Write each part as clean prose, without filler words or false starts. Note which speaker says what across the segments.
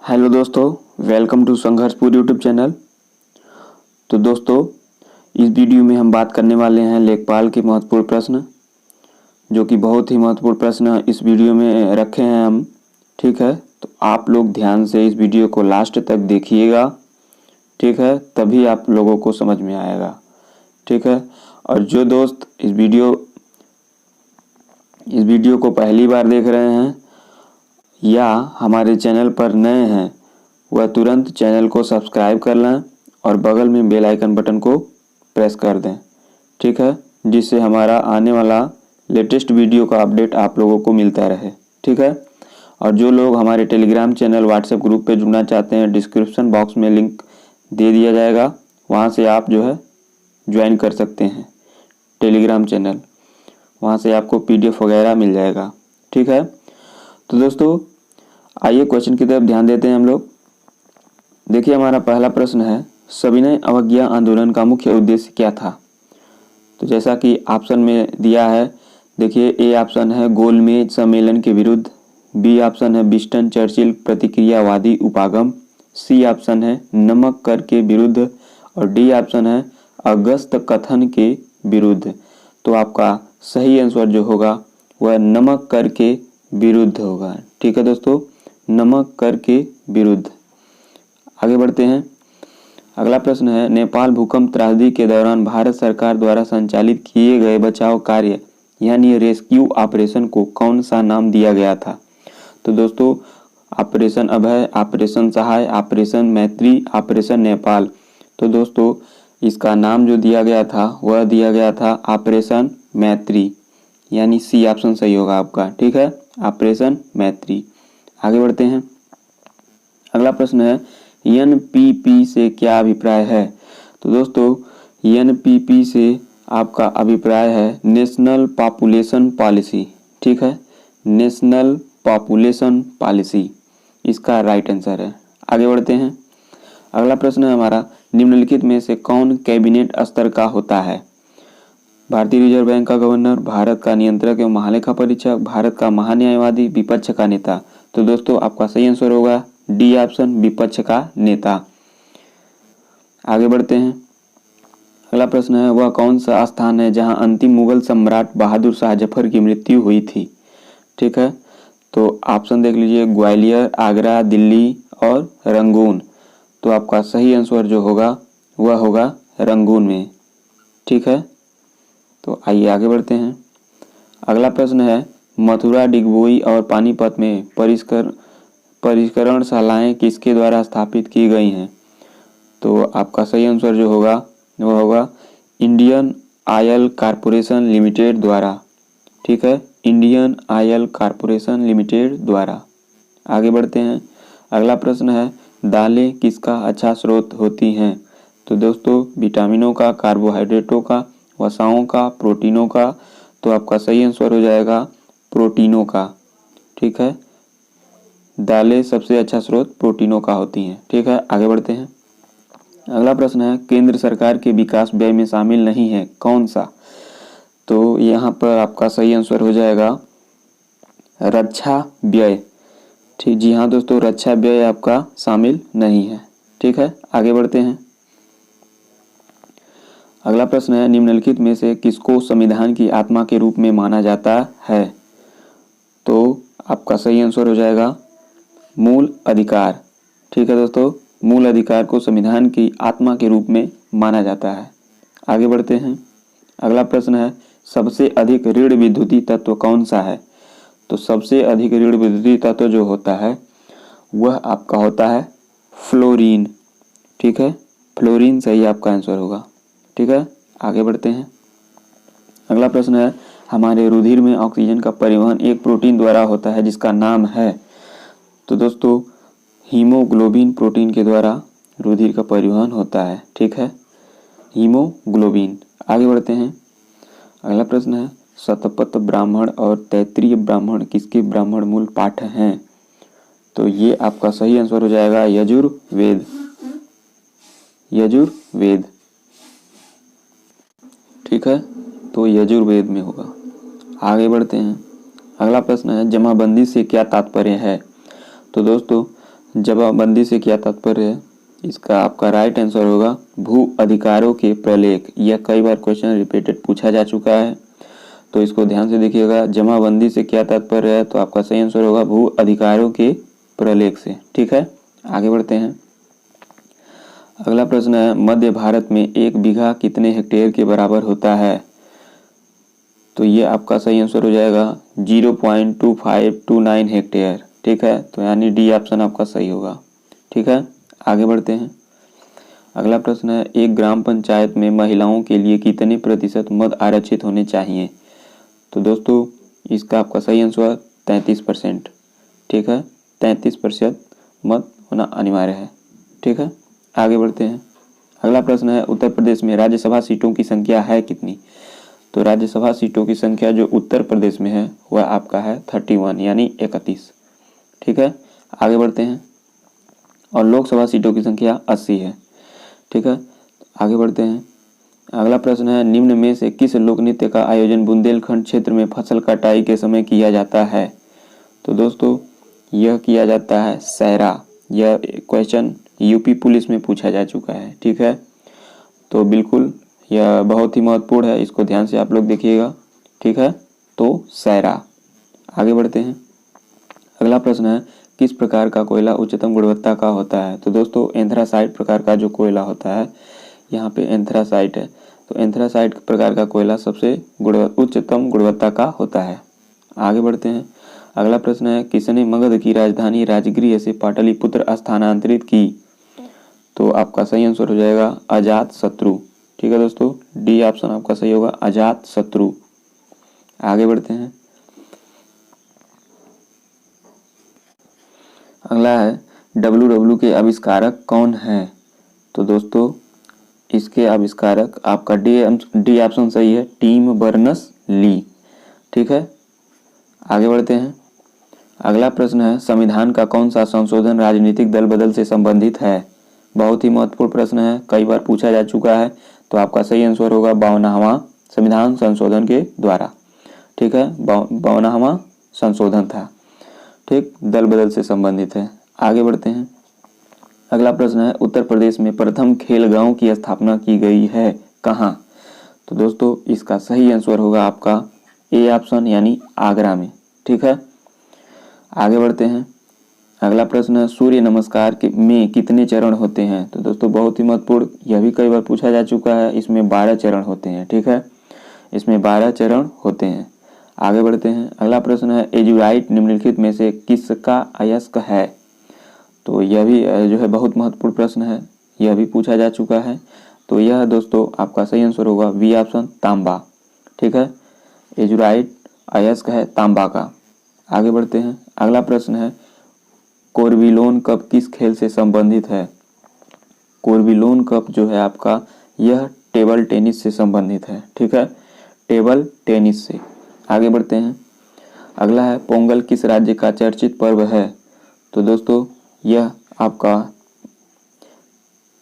Speaker 1: Hello दोस्तों, welcome to संघर्षपुर YouTube channel. तो दोस्तों, इस वीडियो में हम बात करने वाले हैं लेखपाल के महत्वपूर्ण प्रश्न, जो कि बहुत ही महत्वपूर्ण प्रश्न इस वीडियो में रखे हैं हम। ठीक है, तो आप लोग ध्यान से इस वीडियो को लास्ट तक देखिएगा। ठीक है, तभी आप लोगों को समझ में आएगा। ठीक है, और जो दोस्त इस वीडियो को पहली बार देख रहे हैं या हमारे चैनल पर नए हैं, वह तुरंत चैनल को सब्सक्राइब कर लें और बगल में बेल आइकन बटन को प्रेस कर दें। ठीक है, जिससे हमारा आने वाला लेटेस्ट वीडियो का अपडेट आप लोगों को मिलता रहे। ठीक है, और जो लोग हमारे टेलीग्राम चैनल व्हाट्सएप ग्रुप पे जुड़ना चाहते हैं, डिस्क्रिप्शन बॉक्स में लिंक दे दिया जाएगा, वहाँ से आप जो है ज्वाइन कर सकते हैं टेलीग्राम चैनल। वहाँ से आपको PDF वगैरह मिल जाएगा। ठीक है, तो दोस्तों आइए क्वेश्चन की तरफ ध्यान देते हैं हम लोग। देखिए, हमारा पहला प्रश्न है, सविनय अवज्ञा आंदोलन का मुख्य उद्देश्य क्या था? तो जैसा कि ऑप्शन में दिया है, देखिए ए ऑप्शन है गोलमेज सम्मेलन के विरुद्ध, बी ऑप्शन है विंस्टन चर्चिल प्रतिक्रियावादी उपागम, सी ऑप्शन है नमक कर के विरुद्ध और डी ऑप्शन है अगस्त कथन के विरुद्ध। तो आपका सही आंसर जो होगा वह नमक कर के विरुद्ध होगा। ठीक है दोस्तों, नमक कर के विरुद्ध। आगे बढ़ते हैं। अगला प्रश्न है, नेपाल भूकंप त्रासदी के दौरान भारत सरकार द्वारा संचालित किए गए बचाव कार्य यानी रेस्क्यू ऑपरेशन को कौन सा नाम दिया गया था? तो दोस्तों, ऑपरेशन अभय, ऑपरेशन सहाय, ऑपरेशन मैत्री, ऑपरेशन नेपाल। तो दोस्तों, इसका नाम जो दिया गया था वह दिया गया था ऑपरेशन मैत्री, यानी सी ऑप्शन सही होगा आपका। ठीक है, ऑपरेशन मैत्री। आगे बढ़ते हैं। अगला प्रश्न है, NPP से क्या अभिप्राय है? तो दोस्तों, NPP से आपका अभिप्राय है नेशनल पॉपुलेशन पॉलिसी। ठीक है, नेशनल पॉपुलेशन पॉलिसी इसका राइट आंसर है। आगे बढ़ते हैं। अगला प्रश्न है हमारा, निम्नलिखित में से कौन कैबिनेट स्तर का होता है? भारतीय रिजर्व बैंक का गवर्नर, भारत का नियंत्रक एवं महालेखा परीक्षक, भारत का महान्यायवादी, विपक्ष का नेता। तो दोस्तों, आपका सही आंसर होगा डी ऑप्शन, विपक्ष का नेता। आगे बढ़ते हैं। अगला प्रश्न है, वह कौन सा स्थान है जहां अंतिम मुगल सम्राट बहादुर शाह जफर की मृत्यु हुई थी? ठीक है, तो ऑप्शन देख लीजिए, ग्वालियर, आगरा, दिल्ली और रंगून। तो आपका सही आंसर जो होगा वह होगा रंगून में। ठीक है, तो आइए आगे बढ़ते हैं। अगला प्रश्न है, मथुरा, डिगबोई और पानीपत में परिष्करणशालाएं किसके द्वारा स्थापित की गई हैं? तो आपका सही आंसर जो होगा वह होगा इंडियन ऑयल कॉरपोरेशन लिमिटेड द्वारा। ठीक है, इंडियन ऑयल कॉरपोरेशन लिमिटेड द्वारा। आगे बढ़ते हैं। अगला प्रश्न है, दालें किसका अच्छा स्रोत होती हैं? तो दोस्तों, विटामिनों का, कार्बोहाइड्रेटों का, वसाओं का, प्रोटीनों का। तो आपका सही आंसर हो जाएगा प्रोटीनों का। ठीक है, दालें सबसे अच्छा स्रोत प्रोटीनों का होती हैं। ठीक है, आगे बढ़ते हैं। अगला प्रश्न है, केंद्र सरकार के विकास व्यय में शामिल नहीं है, कौन सा? तो यहाँ पर आपका सही आंसर हो जाएगा रक्षा व्यय। ठीक, जी हाँ दोस्तों, रक्षा व्यय आपका शामिल नहीं है। ठीक है, आगे बढ़ते हैं। अगला प्रश्न है, निम्नलिखित में से किसको संविधान की आत्मा के रूप में माना जाता है? तो आपका सही आंसर हो जाएगा मूल अधिकार। ठीक है दोस्तों, मूल अधिकार को संविधान की आत्मा के रूप में माना जाता है। आगे बढ़ते हैं। अगला प्रश्न है, सबसे अधिक ऋण विद्युतीय तत्व कौन सा है? तो सबसे अधिक ऋण विद्युतीय तत्व जो होता है वह आपका होता है फ्लोरीन। ठीक है, फ्लोरीन सही आपका आंसर होगा। ठीक है, आगे बढ़ते हैं। अगला प्रश्न है, हमारे रुधिर में ऑक्सीजन का परिवहन एक प्रोटीन द्वारा होता है जिसका नाम है? तो दोस्तों, हीमोग्लोबिन प्रोटीन के द्वारा रुधिर का परिवहन होता है। ठीक है, हीमोग्लोबिन। आगे बढ़ते हैं। अगला प्रश्न है, शतपथ ब्राह्मण और तैत्तिरीय ब्राह्मण किसके ब्राह्मण मूल पाठ हैं? तो ये आपका सही आंसर हो जाएगा यजुर्वेद। यजुर्वेद। ठीक है, तो यजुर्वेद में होगा। आगे बढ़ते हैं। अगला प्रश्न है, जमाबंदी से क्या तात्पर्य है? तो दोस्तों, जमाबंदी से क्या तात्पर्य है? इसका आपका राइट आंसर होगा भू अधिकारों के प्रलेख। यह कई बार क्वेश्चन रिपीटेड पूछा जा चुका है, तो इसको ध्यान से देखिएगा। जमाबंदी से क्या तात्पर्य है? तो आपका सही आंसर होगा भू अधिकारों के प्रलेख से। ठीक है, आगे बढ़ते हैं। अगला प्रश्न है, मध्य भारत में 1 बीघा कितने हेक्टेयर के बराबर होता है? तो ये आपका सही आंसर हो जाएगा 0.2529 हेक्टेयर। ठीक है, तो यानी डी ऑप्शन आपका सही होगा। ठीक है, आगे बढ़ते हैं। अगला प्रश्न है, एक ग्राम पंचायत में महिलाओं के लिए कितने प्रतिशत मत आरक्षित होने चाहिए? तो दोस्तों इसका आपका सही आंसर 33%। ठीक है, 33% मत होना अनिवार्य है। ठीक है, आगे बढ़ते हैं। अगला प्रश्न है, उत्तर प्रदेश में राज्यसभा सीटों की संख्या है कितनी? तो राज्यसभा सीटों की संख्या जो उत्तर प्रदेश में है वह आपका है 31 यानी 31। ठीक है, आगे बढ़ते हैं। और लोकसभा सीटों की संख्या 80 है। ठीक है, आगे बढ़ते हैं। अगला प्रश्न है, निम्न में से किस लोक नृत्य का आयोजन बुंदेलखंड क्षेत्र में फसल कटाई के समय किया जाता है? तो दोस्तों यह किया जाता है सहरा। यह क्वेश्चन यूपी पुलिस में पूछा जा चुका है। ठीक है, तो बिल्कुल यह बहुत ही महत्वपूर्ण है, इसको ध्यान से आप लोग देखिएगा। ठीक है, तो सहरा। आगे बढ़ते हैं। अगला प्रश्न है, किस प्रकार का कोयला उच्चतम गुणवत्ता का होता है? तो दोस्तों एंथ्रासाइट प्रकार का जो कोयला होता है, यहाँ पे एंथ्रासाइट है, तो एंथ्रासाइट प्रकार का कोयला सबसे उच्चतम गुणवत्ता का होता है। आगे बढ़ते हैं। अगला प्रश्न है, किसने मगध की राजधानी राजगृह से पाटलिपुत्र स्थानांतरित की? तो आपका सही आंसर हो जाएगा अजात शत्रु। ठीक है दोस्तों, डी ऑप्शन आपका सही होगा अजात शत्रु। आगे बढ़ते हैं। अगला है, डब्ल्यू के आविष्कारक कौन है? तो दोस्तों इसके आविष्कारक आपका डी ऑप्शन सही है, टिम बर्नस ली। ठीक है, आगे बढ़ते हैं। अगला प्रश्न है, संविधान का कौन सा संशोधन राजनीतिक दल बदल से संबंधित है? बहुत ही महत्वपूर्ण प्रश्न है, कई बार पूछा जा चुका है, तो आपका सही आंसर होगा 52वां संविधान संशोधन के द्वारा। ठीक है, 52वां संशोधन था। ठीक, दल बदल से संबंधित है। आगे बढ़ते हैं। अगला प्रश्न है, उत्तर प्रदेश में प्रथम खेल गांव की स्थापना की गई है कहाँ? तो दोस्तों इसका सही आंसर होगा आपका ए ऑप्शन यानी आगरा में। ठीक है, आगे बढ़ते हैं। अगला प्रश्न है, सूर्य नमस्कार में कितने चरण होते हैं? तो दोस्तों बहुत ही महत्वपूर्ण, यह भी कई बार पूछा जा चुका है। इसमें 12 चरण होते हैं। ठीक है, इसमें 12 चरण होते हैं। आगे बढ़ते हैं। अगला प्रश्न है, एजुराइट निम्नलिखित में से किसका अयस्क है? तो यह भी जो है बहुत महत्वपूर्ण प्रश्न है, यह भी पूछा जा चुका है। तो यह दोस्तों आपका सही आंसर होगा बी ऑप्शन तांबा। ठीक है, एजुराइट अयस्क है तांबा का। आगे बढ़ते हैं। अगला प्रश्न है, कोर्बिलोन कप किस खेल से संबंधित है? कोर्बिलोन कप जो है आपका यह टेबल टेनिस से संबंधित है। ठीक है, टेबल टेनिस से। आगे बढ़ते हैं। अगला है, पोंगल किस राज्य का चर्चित पर्व है? तो दोस्तों यह आपका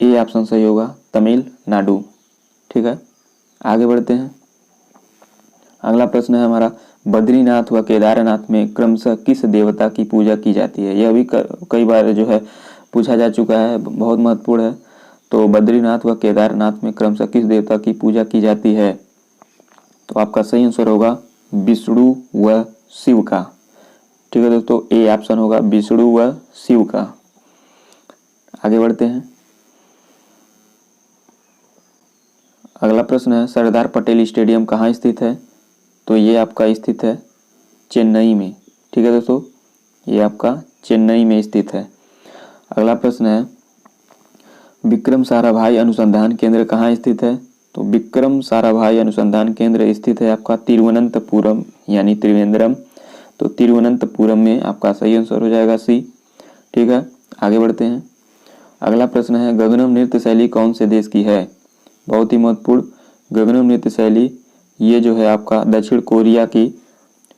Speaker 1: ए ऑप्शन सही होगा तमिलनाडु। ठीक है, आगे बढ़ते हैं। अगला प्रश्न है हमारा, बद्रीनाथ व केदारनाथ में क्रमशः किस देवता की पूजा की जाती है? यह भी कई बार जो है पूछा जा चुका है, बहुत महत्वपूर्ण है। तो बद्रीनाथ व केदारनाथ में क्रमशः किस देवता की पूजा की जाती है? तो आपका सही आंसर होगा विष्णु व शिव का। ठीक है दोस्तों, ए ऑप्शन होगा विष्णु व शिव का। आगे बढ़ते हैं। अगला प्रश्न है, सरदार पटेल स्टेडियम कहाँ स्थित है? तो ये आपका स्थित है चेन्नई में। ठीक है दोस्तों, ये आपका चेन्नई में स्थित है। अगला प्रश्न है, विक्रम साराभाई अनुसंधान केंद्र कहाँ स्थित है? तो विक्रम साराभाई अनुसंधान केंद्र स्थित है आपका तिरुवनंतपुरम यानी त्रिवेंद्रम। तो तिरुवनंतपुरम में आपका सही आंसर हो जाएगा सी। ठीक है, आगे बढ़ते हैं। अगला प्रश्न है, गगनम नृत्य शैली कौन से देश की है? बहुत ही महत्वपूर्ण, गगनम नृत्य शैली ये जो है आपका दक्षिण कोरिया की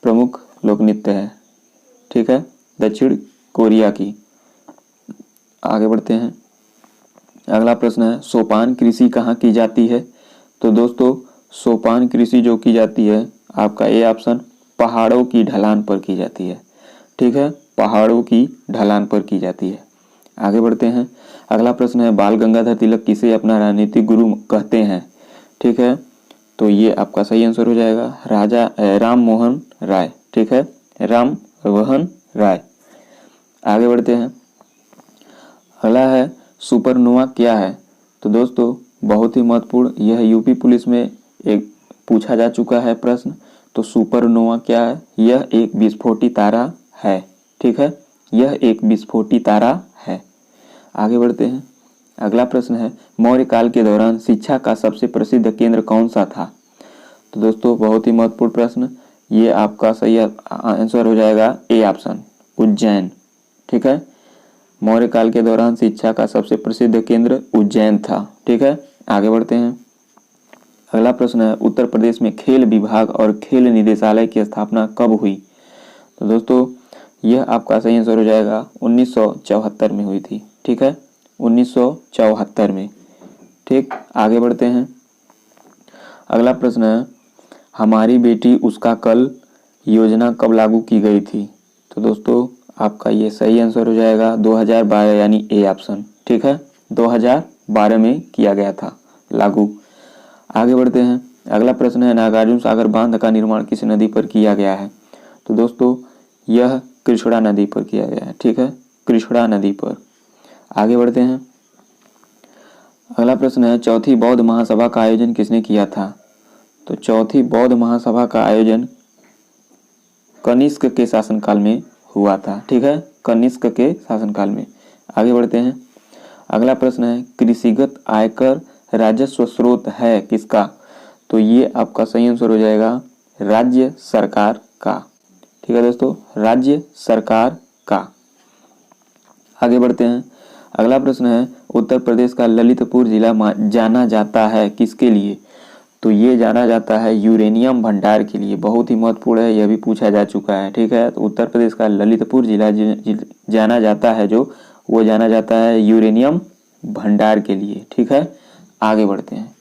Speaker 1: प्रमुख लोक नृत्य है। ठीक है, दक्षिण कोरिया की। आगे बढ़ते हैं। अगला प्रश्न है, सोपान कृषि कहाँ की जाती है? तो दोस्तों सोपान कृषि जो की जाती है आपका ए ऑप्शन पहाड़ों की ढलान पर की जाती है। ठीक है, पहाड़ों की ढलान पर की जाती है। आगे बढ़ते हैं। अगला प्रश्न है बाल गंगाधर तिलक किसे अपना राजनीतिक गुरु कहते हैं? ठीक है, तो ये आपका सही आंसर हो जाएगा राजा राम मोहन राय। ठीक है, राम मोहन राय। आगे बढ़ते हैं। अगला है सुपरनोवा क्या है? तो दोस्तों बहुत ही महत्वपूर्ण, यह यूपी पुलिस में एक पूछा जा चुका है प्रश्न। तो सुपरनोवा क्या है? यह एक विस्फोटी तारा है। ठीक है, यह एक विस्फोटी तारा है। आगे बढ़ते हैं। अगला प्रश्न है मौर्य काल के दौरान शिक्षा का सबसे प्रसिद्ध केंद्र कौन सा था? तो दोस्तों बहुत ही महत्वपूर्ण प्रश्न, ये आपका सही आंसर हो जाएगा ए ऑप्शन, उज्जैन। ठीक है, मौर्य काल के दौरान शिक्षा का सबसे प्रसिद्ध केंद्र उज्जैन था। ठीक है, आगे बढ़ते हैं। अगला प्रश्न है उत्तर प्रदेश में खेल विभाग और खेल निदेशालय की स्थापना कब हुई? तो दोस्तों यह आपका सही आंसर हो जाएगा 1974 में हुई थी। ठीक है, 1974 में। ठीक, आगे बढ़ते हैं। अगला प्रश्न है हमारी बेटी उसका कल योजना कब लागू की गई थी? तो दोस्तों आपका ये सही आंसर हो जाएगा 2012 यानी ए ऑप्शन। ठीक है, 2012 में किया गया था लागू। आगे बढ़ते हैं। अगला प्रश्न है नागार्जुन सागर बांध का निर्माण किस नदी पर किया गया है? तो दोस्तों यह कृष्णा नदी पर किया गया है। ठीक है, कृष्णा नदी पर। आगे बढ़ते हैं। अगला प्रश्न है चौथी बौद्ध महासभा का आयोजन किसने किया था? तो चौथी बौद्ध महासभा का आयोजन कनिष्क के शासनकाल में हुआ था। ठीक है, कनिष्क के शासनकाल में। आगे बढ़ते हैं। अगला प्रश्न है कृषिगत आयकर राजस्व स्रोत है किसका? तो ये आपका सही आंसर हो जाएगा राज्य सरकार का। ठीक है दोस्तों, राज्य सरकार का। आगे बढ़ते हैं। अगला प्रश्न है उत्तर प्रदेश का ललितपुर जिला जाना जाता है किसके लिए? तो ये जाना जाता है यूरेनियम भंडार के लिए। बहुत ही महत्वपूर्ण है, यह भी पूछा जा चुका है। ठीक है, तो उत्तर प्रदेश का ललितपुर जिला जाना जाता है जो वो जाना जाता है यूरेनियम भंडार के लिए। ठीक है, आगे बढ़ते हैं।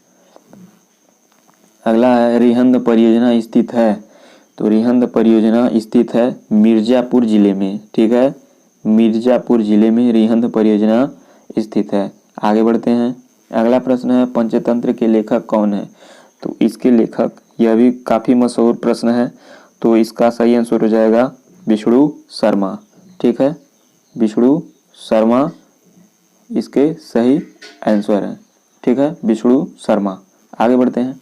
Speaker 1: अगला है रिहंद परियोजना स्थित है? तो रिहंद परियोजना स्थित है मिर्जापुर जिले में। ठीक है, मिर्जापुर जिले में रिहंद परियोजना स्थित है। आगे बढ़ते हैं। अगला प्रश्न है पंचतंत्र के लेखक कौन है? तो इसके लेखक, यह भी काफी मशहूर प्रश्न है, तो इसका सही आंसर हो जाएगा विष्णु शर्मा। ठीक है, विष्णु शर्मा इसके सही आंसर है। ठीक है, विष्णु शर्मा। आगे बढ़ते हैं।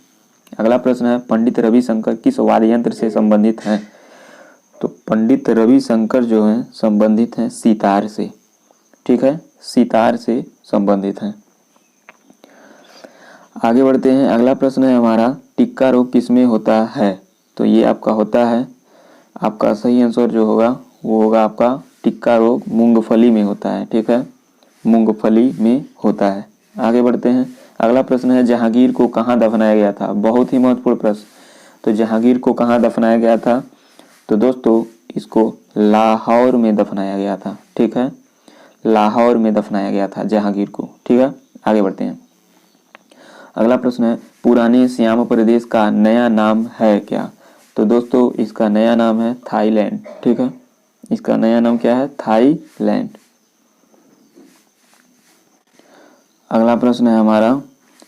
Speaker 1: अगला प्रश्न है पंडित रविशंकर किस वाद्य यंत्र से संबंधित हैं? तो पंडित रविशंकर जो हैं संबंधित हैं सितार से। ठीक है, सितार से संबंधित हैं। आगे बढ़ते हैं। अगला प्रश्न है हमारा टिक्का रोग किसमें होता है? तो ये आपका होता है, आपका सही आंसर जो होगा वो होगा आपका टिक्का रोग मूंगफली में होता है। ठीक है, मूंगफली में होता है। आगे बढ़ते हैं। अगला प्रश्न है जहांगीर को कहाँ दफनाया गया था? बहुत ही महत्वपूर्ण प्रश्न। तो जहांगीर को कहाँ दफनाया गया था? तो दोस्तों इसको लाहौर में दफनाया गया था। ठीक है, लाहौर में दफनाया गया था जहांगीर को। ठीक है, आगे बढ़ते हैं। अगला प्रश्न है पुराने सियाम प्रदेश का नया नाम है क्या? तो दोस्तों इसका नया नाम है थाईलैंड। ठीक है, इसका नया नाम क्या है? थाईलैंड। अगला प्रश्न है हमारा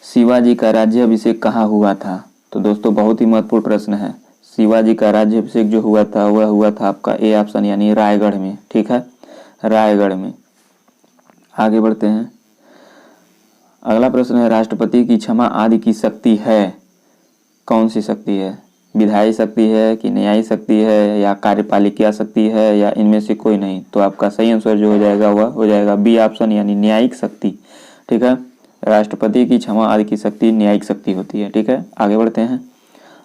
Speaker 1: शिवाजी का राज्याभिषेक कहाँ हुआ था? तो दोस्तों बहुत ही महत्वपूर्ण प्रश्न है। शिवाजी का राज्याभिषेक जो हुआ था वह हुआ था आपका ए ऑप्शन यानी रायगढ़ में। ठीक है, रायगढ़ में। आगे बढ़ते हैं। अगला प्रश्न है राष्ट्रपति की क्षमा आदि की शक्ति है? कौन सी शक्ति है? विधायी शक्ति है कि न्यायिक शक्ति है या कार्यपालिका शक्ति है या इनमें से कोई नहीं? तो आपका सही आंसर जो हो जाएगा वह हो जाएगा बी ऑप्शन यानी न्यायिक शक्ति। ठीक है, राष्ट्रपति की क्षमा आदि की शक्ति न्यायिक शक्ति होती है। ठीक है, आगे बढ़ते हैं।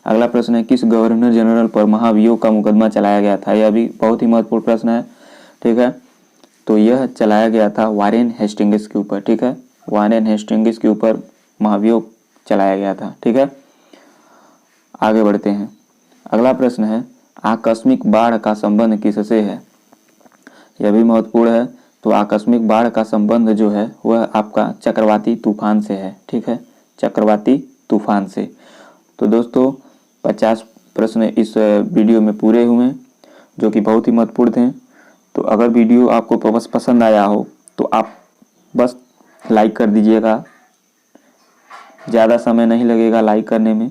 Speaker 1: अगला प्रश्न है किस गवर्नर जनरल पर महाभियोग का मुकदमा चलाया गया था? यह भी बहुत ही महत्वपूर्ण प्रश्न है। ठीक है, तो यह चलाया गया था वारेन हेस्टिंग्स के ऊपर। ठीक है, वारेन हेस्टिंग्स के ऊपर महाभियोग चलाया गया था। ठीक है, आगे बढ़ते हैं। अगला प्रश्न है आकस्मिक बाढ़ का संबंध किससे है? यह भी महत्वपूर्ण है। तो आकस्मिक बाढ़ का संबंध जो है वह आपका चक्रवाती तूफान से है। ठीक है, चक्रवाती तूफान से। तो दोस्तों 50 प्रश्न इस वीडियो में पूरे हुए जो कि बहुत ही महत्वपूर्ण थे। तो अगर वीडियो आपको पसंद आया हो तो आप बस लाइक कर दीजिएगा, ज़्यादा समय नहीं लगेगा लाइक करने में।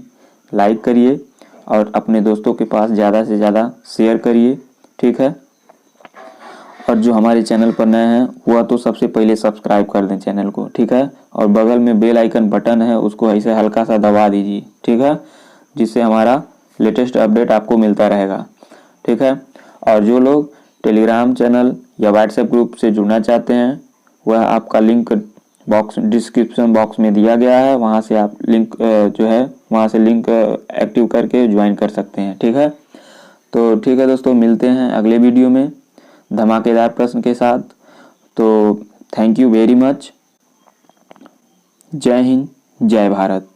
Speaker 1: लाइक करिए और अपने दोस्तों के पास ज़्यादा से ज़्यादा शेयर करिए, ठीक है। और जो हमारे चैनल पर नए हैं वह तो सबसे पहले सब्सक्राइब कर दें चैनल को, ठीक है। और बगल में बेल आइकन बटन है, उसको ऐसे हल्का सा दबा दीजिए, ठीक है, जिससे हमारा लेटेस्ट अपडेट आपको मिलता रहेगा, ठीक है। और जो लोग टेलीग्राम चैनल या व्हाट्सएप ग्रुप से जुड़ना चाहते हैं, वह आपका लिंक बॉक्स डिस्क्रिप्शन बॉक्स में दिया गया है, वहाँ से आप लिंक जो है वहाँ से लिंक एक्टिव करके ज्वाइन कर सकते हैं, ठीक है। तो ठीक है दोस्तों, मिलते हैं अगले वीडियो में धमाकेदार प्रश्न के साथ। तो थैंक यू वेरी मच। जय हिंद, जय भारत।